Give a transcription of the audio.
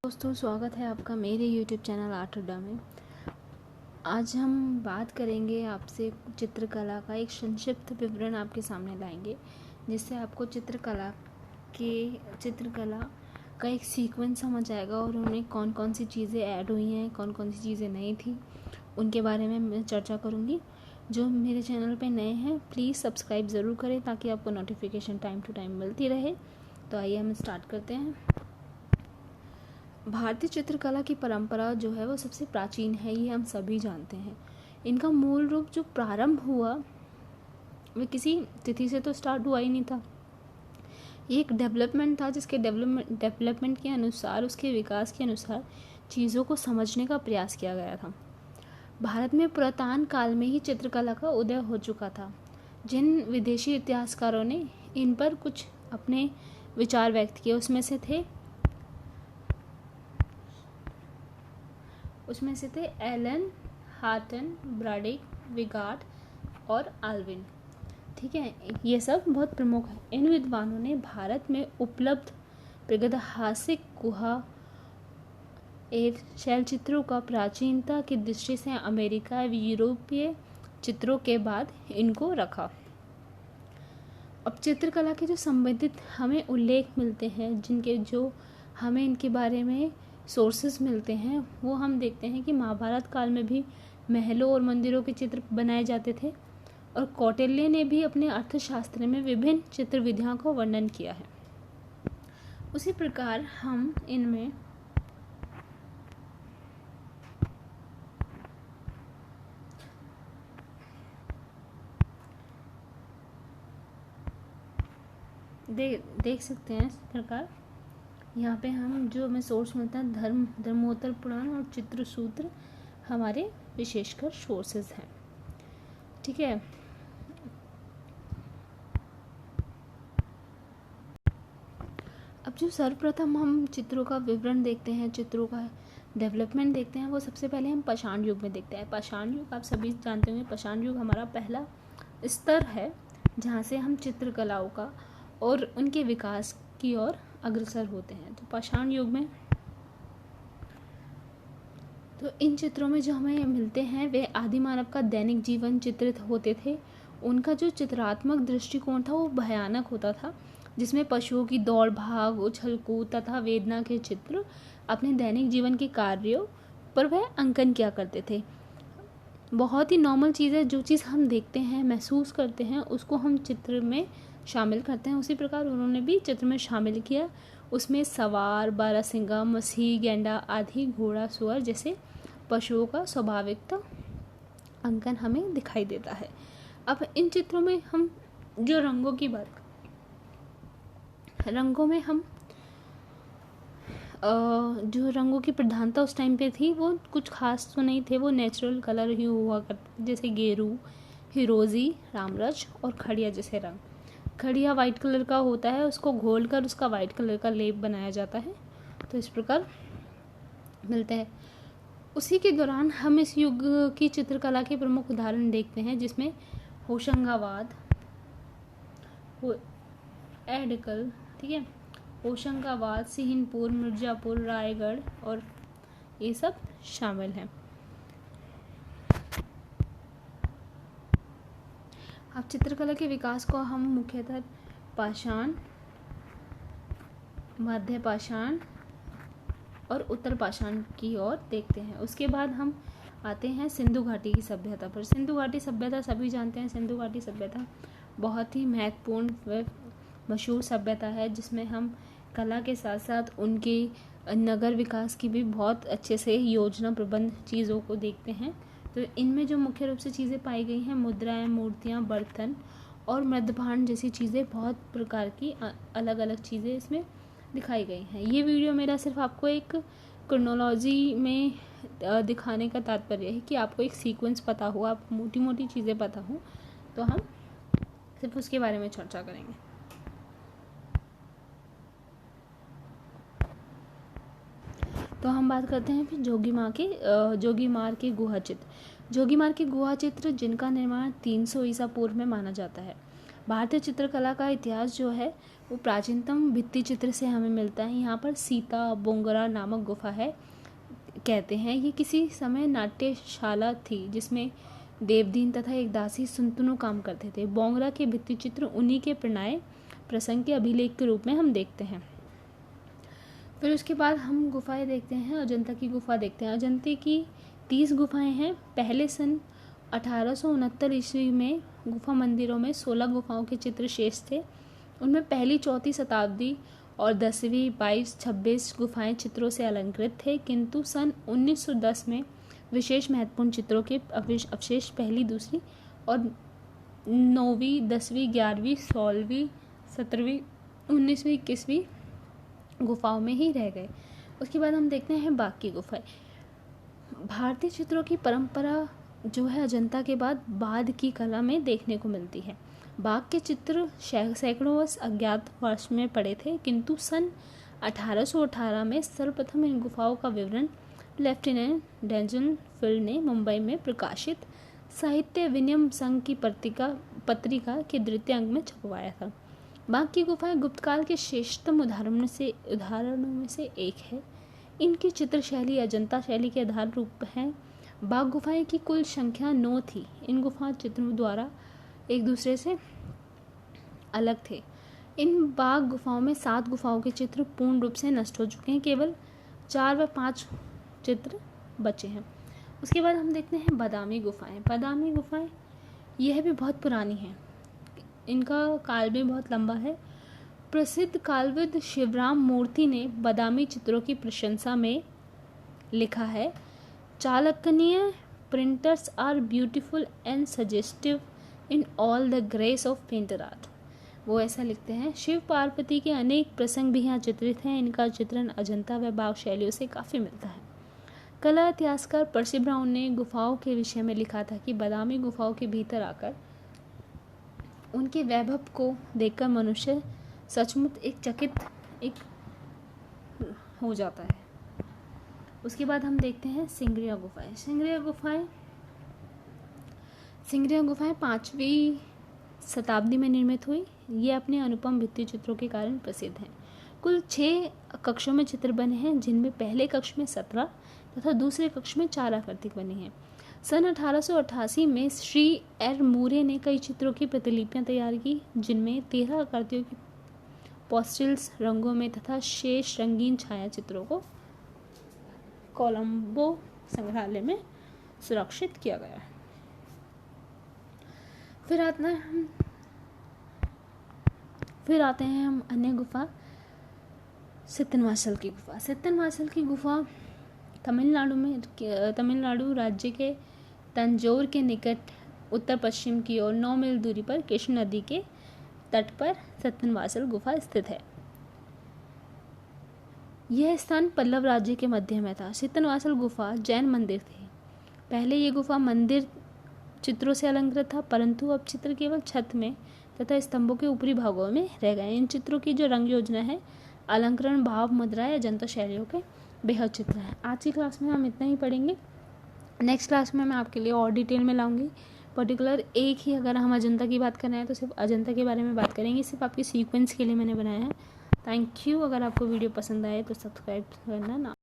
दोस्तों, स्वागत है आपका मेरे YouTube चैनल आर्ट अड्डा में। आज हम बात करेंगे आपसे चित्रकला का एक संक्षिप्त विवरण आपके सामने लाएंगे, जिससे आपको चित्रकला का एक सीक्वेंस समझ आएगा और उनमें कौन कौन सी चीज़ें ऐड हुई हैं, कौन कौन सी चीज़ें नहीं थी, उनके बारे में मैं चर्चा करूँगी। जो मेरे चैनल पे नए हैं प्लीज़ सब्सक्राइब ज़रूर करें ताकि आपको नोटिफिकेशन टाइम टू टाइम मिलती रहे। तो आइए हम स्टार्ट करते हैं। भारतीय चित्रकला की परंपरा जो है वो सबसे प्राचीन है, ये हम सभी जानते हैं। इनका मूल रूप जो प्रारंभ हुआ वह किसी तिथि से तो स्टार्ट हुआ ही नहीं था। ये एक डेवलपमेंट था जिसके डेवलपमेंट के अनुसार, उसके विकास के अनुसार चीज़ों को समझने का प्रयास किया गया था। भारत में पुरातन काल में ही चित्रकला का उदय हो चुका था। जिन विदेशी इतिहासकारों ने इन पर कुछ अपने विचार व्यक्त किए उसमें से थे एलन, हार्टन, ब्राडिक, विगार्ड और आल्विन। ठीक है, ये सब बहुत प्रमुख है। इन विद्वानों ने भारत में उपलब्ध प्रागैतिहासिक गुहा एवं शैल चित्रों का प्राचीनता की दृष्टि से अमेरिका एवं यूरोपीय चित्रों के बाद इनको रखा। अब चित्रकला के जो संबंधित हमें उल्लेख मिलते हैं, जो हमें इनके बारे में सोर्सेस मिलते हैं, वो हम देखते हैं कि महाभारत काल में भी महलों और मंदिरों के चित्र बनाए जाते थे और कौटिल्य ने भी अपने अर्थशास्त्र में विभिन्न चित्र विधियों का वर्णन किया है। उसी प्रकार हम इनमें देख सकते हैं। इस प्रकार यहाँ पे हम जो हमें सोर्स मिलता है धर्मोत्तर पुराण और चित्रसूत्र हमारे विशेषकर सोर्सेज हैं। ठीक है, अब जो सर्वप्रथम हम चित्रों का विवरण देखते हैं, चित्रों का डेवलपमेंट देखते हैं, वो सबसे पहले हम पाषाण युग में देखते हैं। पाषाण युग आप सभी जानते होंगे। पाषाण युग हमारा पहला स्तर है जहाँ से हम चित्रकलाओं का और उनके विकास की ओर अग्रसर होते हैं। तो पाषाण युग में तो इन चित्रों में जो हमें मिलते हैं वे आदि मानव का दैनिक जीवन चित्रित होते थे। उनका जो चित्रात्मक दृष्टिकोण था वो भयानक होता था, जिसमें पशुओं की दौड़ भाग, उछल कूद तथा वेदना के चित्र अपने दैनिक जीवन के कार्यों पर वह अंकन किया करते थे। बहुत ही नॉर्मल चीज़ें, जो चीज़ हम देखते हैं, महसूस करते हैं, उसको हम चित्र में शामिल करते हैं। उसी प्रकार उन्होंने भी चित्र में शामिल किया। उसमें सवार, बारहसिंगा, मसीह, गेंडा आदि घोड़ा, सुअर जैसे पशुओं का स्वाभाविकता अंकन हमें दिखाई देता है। अब इन चित्रों में हम जो रंगों की बात, रंगों में हम जो रंगों की प्रधानता उस टाइम पे थी वो कुछ खास तो नहीं थे। वो नेचुरल कलर ही हुआ करते, जैसे गेरू, हिरोजी, रामरज और खड़िया जैसे रंग। खड़िया वाइट कलर का होता है, उसको घोल कर उसका वाइट कलर का लेप बनाया जाता है। तो इस प्रकार मिलते हैं। उसी के दौरान हम इस युग की चित्रकला के प्रमुख उदाहरण देखते हैं, जिसमें होशंगाबाद, एडकल, ठीक है, होशंगाबाद, सिंहपुर, मिर्जापुर, रायगढ़ और ये सब शामिल हैं। अब चित्रकला के विकास को हम मुख्यतः पाषाण, मध्य पाषाण और उत्तर पाषाण की ओर देखते हैं। उसके बाद हम आते हैं सिंधु घाटी की सभ्यता पर। सिंधु घाटी सभ्यता सभी जानते हैं। सिंधु घाटी सभ्यता बहुत ही महत्वपूर्ण व मशहूर सभ्यता है, जिसमें हम कला के साथ साथ उनकी नगर विकास की भी बहुत अच्छे से योजना प्रबंध चीज़ों को देखते हैं। तो इनमें जो मुख्य रूप से चीज़ें पाई गई हैं, मुद्राएं, मूर्तियाँ, बर्तन और मृदभांड जैसी चीज़ें, बहुत प्रकार की अलग अलग चीज़ें इसमें दिखाई गई हैं। ये वीडियो मेरा सिर्फ आपको एक क्रोनोलॉजी में दिखाने का तात्पर्य है कि आपको एक सीक्वेंस पता हो, आपको मोटी मोटी चीज़ें पता हो, तो हम सिर्फ उसके बारे में चर्चा करेंगे। तो हम बात करते हैं फिर जोगीमार के गुहा चित्र। जोगीमार के गुहा चित्र जिनका निर्माण 300 ईसा पूर्व में माना जाता है। भारतीय चित्रकला का इतिहास जो है वो प्राचीनतम भित्ति चित्र से हमें मिलता है। यहाँ पर सीता बोंगरा नामक गुफा है, कहते हैं ये किसी समय नाट्यशाला थी जिसमें देवदीन तथा एक दासी सुंतनु काम करते थे। बोंगरा के भित्ति चित्र उन्हीं के प्रणय प्रसंग के अभिलेख के रूप में हम देखते हैं। फिर उसके बाद हम गुफाएं देखते हैं। अजंता की गुफा देखते हैं। अजंता की 30 गुफाएं हैं। पहले सन 1869 ईस्वी में गुफा मंदिरों में 16 गुफाओं के चित्र शेष थे। उनमें पहली 4वीं शताब्दी और 10वीं 22 26 गुफाएं चित्रों से अलंकृत थे, किंतु सन 1910 में विशेष महत्वपूर्ण चित्रों के अवशेष पहली, दूसरी और 9वीं 10वीं 11वीं 16वीं 17वीं 19वीं 21वीं गुफाओं में ही रह गए। उसके बाद हम देखते हैं बाघ की गुफाएं। भारतीय चित्रों की परंपरा जो है अजंता के बाद बाघ की कला में देखने को मिलती है। बाघ के चित्र सैकड़ों वर्ष अज्ञात वर्ष में पड़े थे, किंतु सन 1818 में सर्वप्रथम इन गुफाओं का विवरण लेफ्टिनेंट डेंजन फील्ड ने मुंबई में प्रकाशित साहित्य विनिमय संघ की पत्रिका के द्वितीय अंक में छपवाया था। बाघ की गुफाएं गुप्तकाल के श्रेष्ठतम उदाहरणों में से एक है। इनकी चित्र शैली अजंता शैली के आधार रूप है। बाघ गुफाएं की कुल संख्या 9 थी। इन गुफा चित्रों द्वारा एक दूसरे से अलग थे। इन बाघ गुफाओं में 7 गुफाओं के चित्र पूर्ण रूप से नष्ट हो चुके हैं, केवल 4 व 5 चित्र बचे हैं। उसके बाद हम देखते हैं बादामी गुफाएं। बादामी गुफाएं यह भी बहुत पुरानी हैं। इनका काल भी बहुत लंबा है। प्रसिद्ध कालविद शिवराम मूर्ति ने बादामी चित्रों की प्रशंसा में लिखा है, चालकनीय printers are beautiful and suggestive in all the grace of painter art. वो ऐसा लिखते हैं। शिव पार्वती के अनेक प्रसंग भी यहाँ चित्रित हैं। इनका चित्रण अजंता व बाघ शैलियों से काफ़ी मिलता है। कला इतिहासकार पर्सी ब्राउन ने गुफाओं के विषय में लिखा था कि बादामी गुफाओं के भीतर आकर उनके वैभव को देखकर मनुष्य सचमुच एक हो जाता है। उसके बाद हम देखते हैं सिंगरिया गुफाएं। सिंगरिया गुफाएं 5वीं शताब्दी में निर्मित हुई। ये अपने अनुपम भित्ति चित्रों के कारण प्रसिद्ध हैं। कुल 6 कक्षों में चित्र बने हैं, जिनमें पहले कक्ष में 17 तथा दूसरे कक्ष में 4 आकृति बनी हैं। सन 1888 में श्री एर मूरे ने कई चित्रों की प्रतिलिपियां तैयार की, जिनमें 13 आकृतियों की पोस्टिल्स रंगों में तथा शेष रंगीन छाया चित्रों को कोलंबो संग्रहालय में सुरक्षित किया गया है। फिर आते हैं हम अन्य गुफा, सित्तनवासल की गुफा। सित्तनवासल की गुफा तमिलनाडु राज्य के तंजौर के निकट उत्तर पश्चिम की ओर 9 मील दूरी पर कृष्ण नदी के तट पर सित्तनवासल गुफा स्थित है। यह स्थान पल्लव राज्य के मध्य में था। सित्तनवासल गुफा जैन मंदिर थी। पहले ये गुफा मंदिर चित्रों से अलंकृत था, परंतु अब चित्र केवल छत में तथा स्तंभों के ऊपरी भागों में रह गए। इन चित्रों की जो रंग योजना है, अलंकरण, भाव, मुद्रा या अजंता शैलियों के बेहद चित्र हैं। आज की क्लास में हम इतना ही पढ़ेंगे। नेक्स्ट क्लास में मैं आपके लिए और डिटेल में लाऊंगी। पर्टिकुलर एक ही अगर हम अजंता की बात कर रहे हैं तो सिर्फ अजंता के बारे में बात करेंगे। सिर्फ आपके सीक्वेंस के लिए मैंने बनाया है। Thank you. अगर आपको वीडियो पसंद आए तो सब्सक्राइब करना ना